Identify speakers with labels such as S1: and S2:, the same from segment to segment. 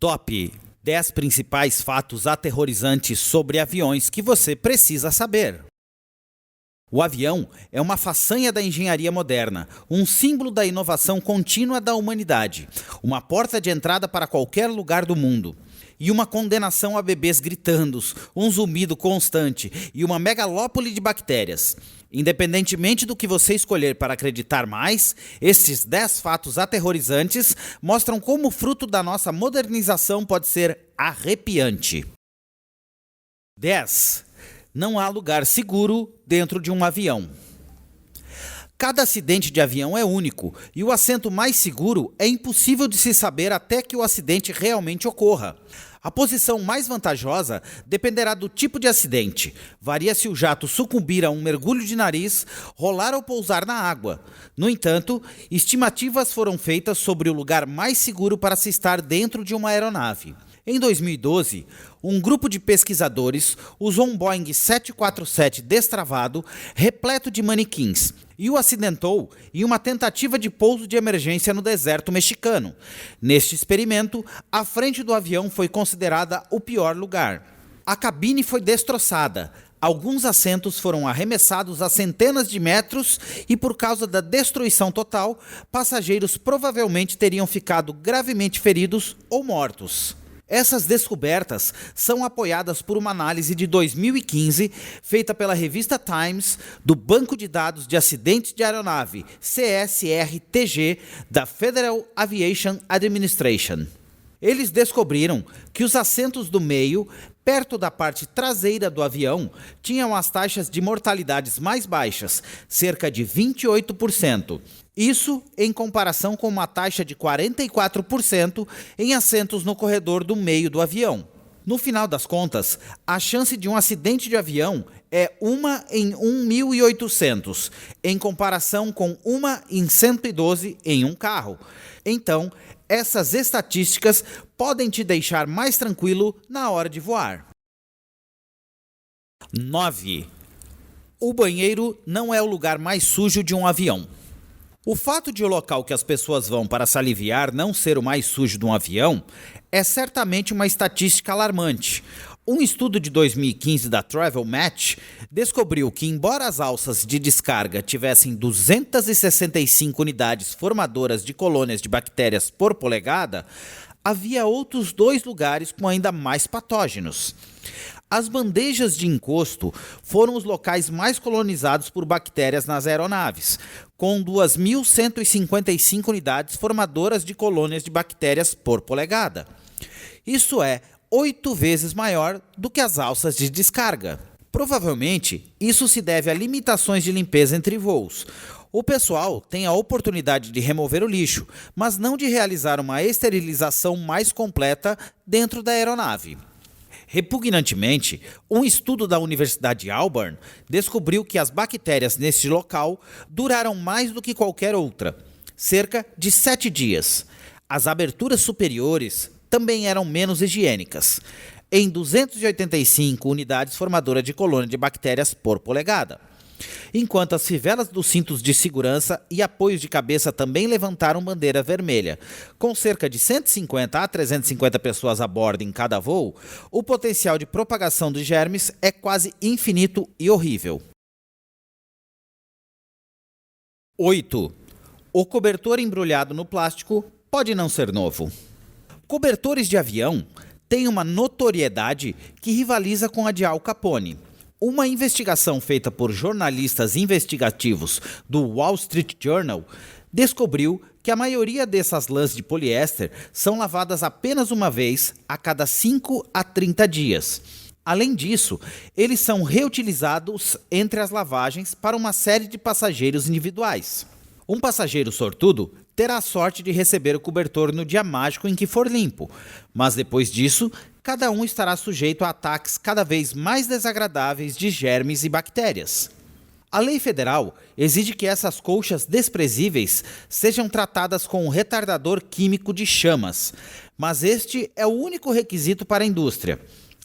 S1: Top 10 principais fatos aterrorizantes sobre aviões que você precisa saber. O avião é uma façanha da engenharia moderna, um símbolo da inovação contínua da humanidade, uma porta de entrada para qualquer lugar do mundo. E uma condenação a bebês gritando, um zumbido constante e uma megalópole de bactérias. Independentemente do que você escolher para acreditar mais, estes 10 fatos aterrorizantes mostram como o fruto da nossa modernização pode ser arrepiante. 10. Não há lugar seguro dentro de um avião. Cada acidente de avião é único e o assento mais seguro é impossível de se saber até que o acidente realmente ocorra. A posição mais vantajosa dependerá do tipo de acidente. Varia se o jato sucumbir a um mergulho de nariz, rolar ou pousar na água. No entanto, estimativas foram feitas sobre o lugar mais seguro para se estar dentro de uma aeronave. Em 2012, um grupo de pesquisadores usou um Boeing 747 destravado, repleto de manequins, e o acidentou em uma tentativa de pouso de emergência no deserto mexicano. Neste experimento, a frente do avião foi considerada o pior lugar. A cabine foi destroçada. Alguns assentos foram arremessados a centenas de metros e, por causa da destruição total, passageiros provavelmente teriam ficado gravemente feridos ou mortos. Essas descobertas são apoiadas por uma análise de 2015 feita pela revista Times do Banco de Dados de Acidentes de Aeronave, CSRTG, da Federal Aviation Administration. Eles descobriram que os assentos do meio, perto da parte traseira do avião, tinham as taxas de mortalidades mais baixas, cerca de 28%. Isso em comparação com uma taxa de 44% em assentos no corredor do meio do avião. No final das contas, a chance de um acidente de avião é 1 em 1.800, em comparação com 1 em 112 em um carro. Então, essas estatísticas podem te deixar mais tranquilo na hora de voar. 9. O banheiro não é o lugar mais sujo de um avião. O fato de o local que as pessoas vão para se aliviar não ser o mais sujo de um avião é certamente uma estatística alarmante. Um estudo de 2015 da Travel Match descobriu que, embora as alças de descarga tivessem 265 unidades formadoras de colônias de bactérias por polegada, havia outros 2 lugares com ainda mais patógenos. As bandejas de encosto foram os locais mais colonizados por bactérias nas aeronaves, com 2.155 unidades formadoras de colônias de bactérias por polegada. Isso é 8 vezes maior do que as alças de descarga. Provavelmente, isso se deve a limitações de limpeza entre voos. O pessoal tem a oportunidade de remover o lixo, mas não de realizar uma esterilização mais completa dentro da aeronave. Repugnantemente, um estudo da Universidade de Auburn descobriu que as bactérias neste local duraram mais do que qualquer outra, cerca de 7 dias. As aberturas superiores também eram menos higiênicas, em 285 unidades formadoras de colônia de bactérias por polegada. Enquanto as fivelas dos cintos de segurança e apoios de cabeça também levantaram bandeira vermelha. Com cerca de 150 a 350 pessoas a bordo em cada voo, o potencial de propagação de germes é quase infinito e horrível. 8. O cobertor embrulhado no plástico pode não ser novo. Cobertores de avião têm uma notoriedade que rivaliza com a de Al Capone. Uma investigação feita por jornalistas investigativos do Wall Street Journal descobriu que a maioria dessas lãs de poliéster são lavadas apenas uma vez a cada 5 a 30 dias. Além disso, eles são reutilizados entre as lavagens para uma série de passageiros individuais. Um passageiro sortudo terá a sorte de receber o cobertor no dia mágico em que for limpo, mas depois disso, cada um estará sujeito a ataques cada vez mais desagradáveis de germes e bactérias. A lei federal exige que essas colchas desprezíveis sejam tratadas com um retardador químico de chamas, mas este é o único requisito para a indústria.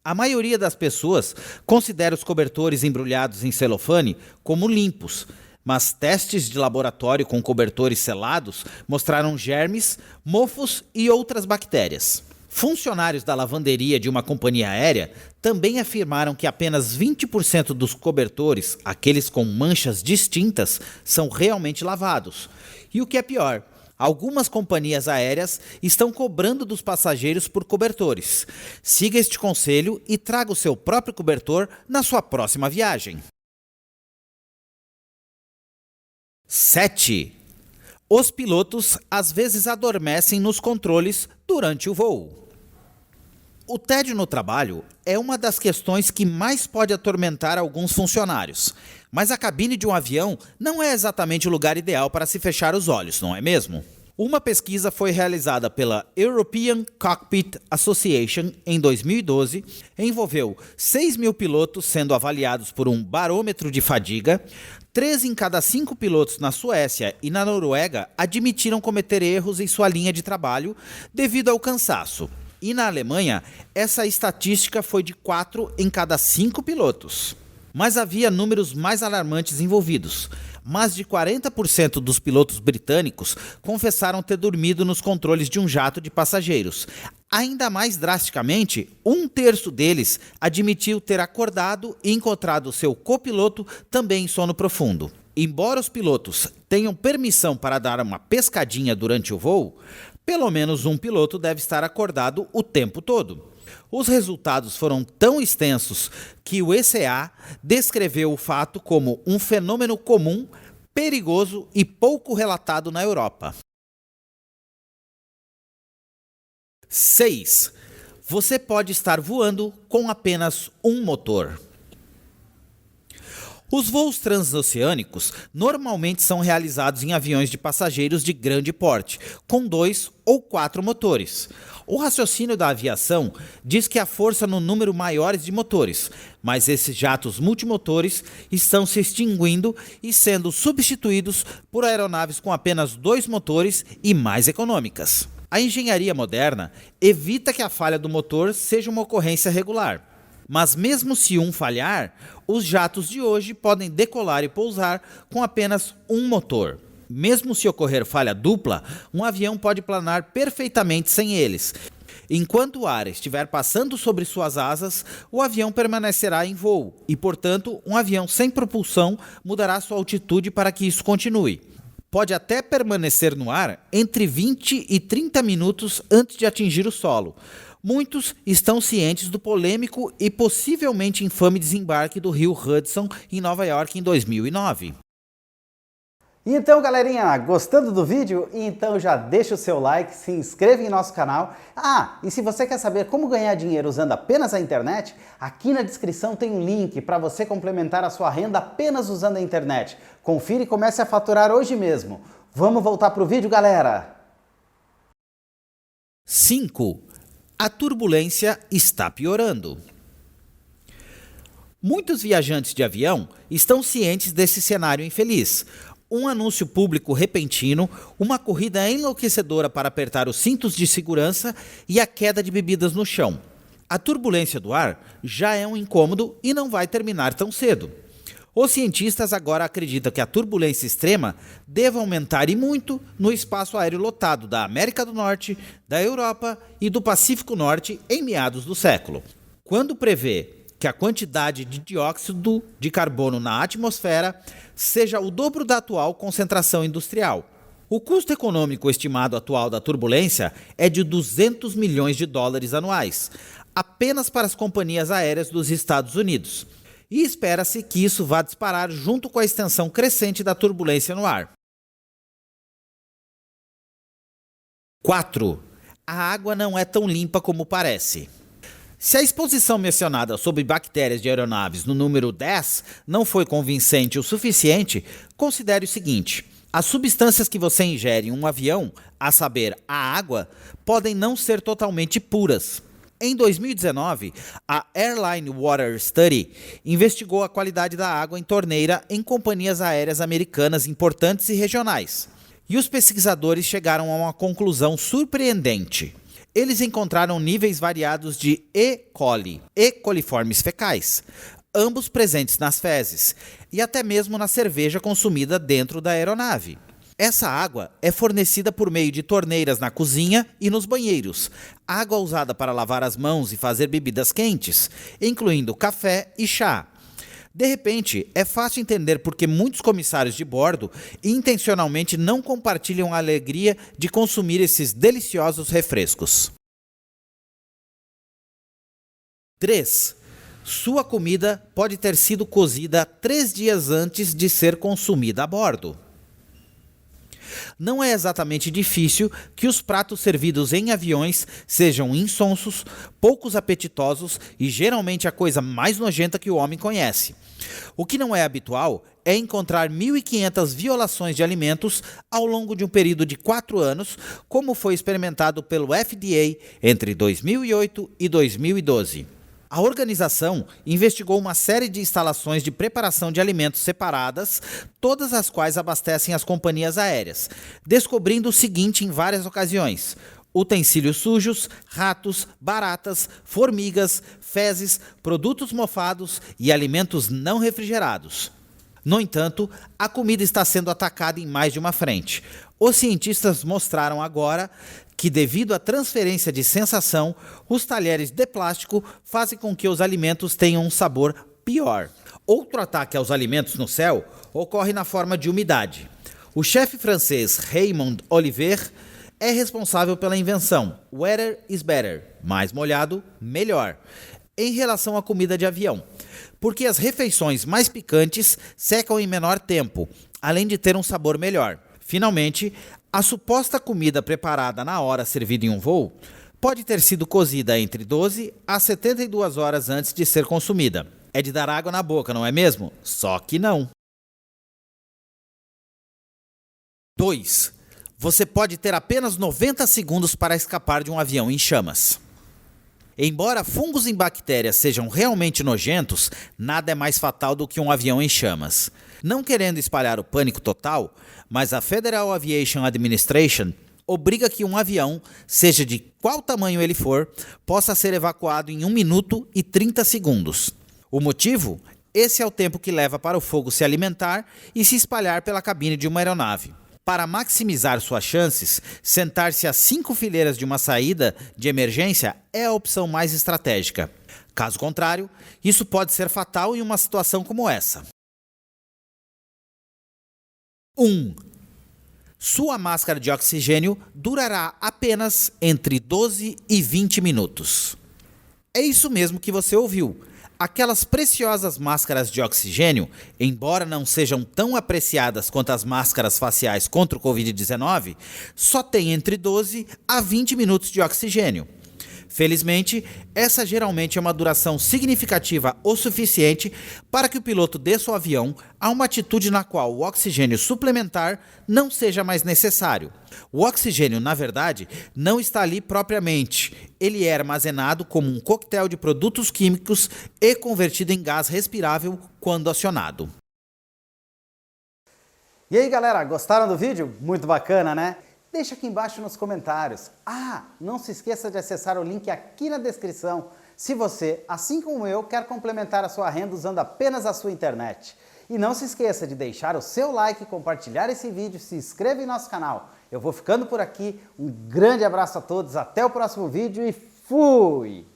S1: A maioria das pessoas considera os cobertores embrulhados em celofane como limpos, mas testes de laboratório com cobertores selados mostraram germes, mofos e outras bactérias. Funcionários da lavanderia de uma companhia aérea também afirmaram que apenas 20% dos cobertores, aqueles com manchas distintas, são realmente lavados. E o que é pior, algumas companhias aéreas estão cobrando dos passageiros por cobertores. Siga este conselho e traga o seu próprio cobertor na sua próxima viagem. 7. Os pilotos às vezes adormecem nos controles durante o voo. O tédio no trabalho é uma das questões que mais pode atormentar alguns funcionários. Mas a cabine de um avião não é exatamente o lugar ideal para se fechar os olhos, não é mesmo? Uma pesquisa foi realizada pela European Cockpit Association em 2012, envolveu 6.000 pilotos sendo avaliados por um barômetro de fadiga. 3 em cada 5 pilotos na Suécia e na Noruega admitiram cometer erros em sua linha de trabalho devido ao cansaço. E na Alemanha, essa estatística foi de 4 em cada 5 pilotos. Mas havia números mais alarmantes envolvidos. Mais de 40% dos pilotos britânicos confessaram ter dormido nos controles de um jato de passageiros. Ainda mais drasticamente, 1/3 deles admitiu ter acordado e encontrado seu copiloto também em sono profundo. Embora os pilotos tenham permissão para dar uma pescadinha durante o voo, pelo menos um piloto deve estar acordado o tempo todo. Os resultados foram tão extensos que o ECA descreveu o fato como um fenômeno comum, perigoso e pouco relatado na Europa. 6. Você pode estar voando com apenas um motor. Os voos transoceânicos normalmente são realizados em aviões de passageiros de grande porte, com 2 ou 4 motores. O raciocínio da aviação diz que há força no número maiores de motores, mas esses jatos multimotores estão se extinguindo e sendo substituídos por aeronaves com apenas 2 motores e mais econômicas. A engenharia moderna evita que a falha do motor seja uma ocorrência regular. Mas mesmo se um falhar, os jatos de hoje podem decolar e pousar com apenas um motor. Mesmo se ocorrer falha dupla, um avião pode planar perfeitamente sem eles. Enquanto o ar estiver passando sobre suas asas, o avião permanecerá em voo e, portanto, um avião sem propulsão mudará sua altitude para que isso continue. Pode até permanecer no ar entre 20 e 30 minutos antes de atingir o solo. Muitos estão cientes do polêmico e possivelmente infame desembarque do rio Hudson em Nova York em 2009.
S2: Então, galerinha, gostando do vídeo? Então já deixa o seu like, se inscreva em nosso canal. E se você quer saber como ganhar dinheiro usando apenas a internet, aqui na descrição tem um link para você complementar a sua renda apenas usando a internet. Confira e comece a faturar hoje mesmo. Vamos voltar para o vídeo, galera?
S1: 5. A turbulência está piorando. Muitos viajantes de avião estão cientes desse cenário infeliz. Um anúncio público repentino, uma corrida enlouquecedora para apertar os cintos de segurança e a queda de bebidas no chão. A turbulência do ar já é um incômodo e não vai terminar tão cedo. Os cientistas agora acreditam que a turbulência extrema deve aumentar e muito no espaço aéreo lotado da América do Norte, da Europa e do Pacífico Norte em meados do século. Quando prevê que a quantidade de dióxido de carbono na atmosfera seja o dobro da atual concentração industrial. O custo econômico estimado atual da turbulência é de 200 milhões de dólares anuais, apenas para as companhias aéreas dos Estados Unidos. E espera-se que isso vá disparar junto com a extensão crescente da turbulência no ar. 4. A água não é tão limpa como parece. Se a exposição mencionada sobre bactérias de aeronaves no número 10 não foi convincente o suficiente, considere o seguinte: as substâncias que você ingere em um avião, a saber, a água, podem não ser totalmente puras. Em 2019, a Airline Water Study investigou a qualidade da água em torneira em companhias aéreas americanas importantes e regionais. E os pesquisadores chegaram a uma conclusão surpreendente. Eles encontraram níveis variados de E. coli e coliformes fecais, ambos presentes nas fezes, e até mesmo na cerveja consumida dentro da aeronave. Essa água é fornecida por meio de torneiras na cozinha e nos banheiros, água usada para lavar as mãos e fazer bebidas quentes, incluindo café e chá. De repente, é fácil entender por que muitos comissários de bordo intencionalmente não compartilham a alegria de consumir esses deliciosos refrescos. 3. Sua comida pode ter sido cozida 3 dias antes de ser consumida a bordo. Não é exatamente difícil que os pratos servidos em aviões sejam insonsos, poucos apetitosos e geralmente a coisa mais nojenta que o homem conhece. O que não é habitual é encontrar 1.500 violações de alimentos ao longo de um período de 4 anos, como foi experimentado pelo FDA entre 2008 e 2012. A organização investigou uma série de instalações de preparação de alimentos separadas, todas as quais abastecem as companhias aéreas, descobrindo o seguinte em várias ocasiões: utensílios sujos, ratos, baratas, formigas, fezes, produtos mofados e alimentos não refrigerados. No entanto, a comida está sendo atacada em mais de uma frente. Os cientistas mostraram agora que, devido à transferência de sensação, os talheres de plástico fazem com que os alimentos tenham um sabor pior. Outro ataque aos alimentos no céu ocorre na forma de umidade. O chefe francês Raymond Oliver é responsável pela invenção Wetter is better, mais molhado, melhor, em relação à comida de avião, porque as refeições mais picantes secam em menor tempo, além de ter um sabor melhor. Finalmente, a suposta comida preparada na hora servida em um voo pode ter sido cozida entre 12 a 72 horas antes de ser consumida. É de dar água na boca, não é mesmo? Só que não. 2. Você pode ter apenas 90 segundos para escapar de um avião em chamas. Embora fungos e bactérias sejam realmente nojentos, nada é mais fatal do que um avião em chamas. Não querendo espalhar o pânico total, mas a Federal Aviation Administration obriga que um avião, seja de qual tamanho ele for, possa ser evacuado em 1 minuto e 30 segundos. O motivo? Esse é o tempo que leva para o fogo se alimentar e se espalhar pela cabine de uma aeronave. Para maximizar suas chances, sentar-se a 5 fileiras de uma saída de emergência é a opção mais estratégica. Caso contrário, isso pode ser fatal em uma situação como essa. 1. Sua máscara de oxigênio durará apenas entre 12 e 20 minutos. É isso mesmo que você ouviu. Aquelas preciosas máscaras de oxigênio, embora não sejam tão apreciadas quanto as máscaras faciais contra o Covid-19, só têm entre 12 a 20 minutos de oxigênio. Felizmente, essa geralmente é uma duração significativa o suficiente para que o piloto desça o avião a uma atitude na qual o oxigênio suplementar não seja mais necessário. O oxigênio, na verdade, não está ali propriamente. Ele é armazenado como um coquetel de produtos químicos e convertido em gás respirável quando acionado.
S2: E aí, galera, gostaram do vídeo? Muito bacana, né? Deixa aqui embaixo nos comentários. Não se esqueça de acessar o link aqui na descrição se você, assim como eu, quer complementar a sua renda usando apenas a sua internet. E não se esqueça de deixar o seu like, compartilhar esse vídeo, se inscreva em nosso canal. Eu vou ficando por aqui, um grande abraço a todos, até o próximo vídeo e fui!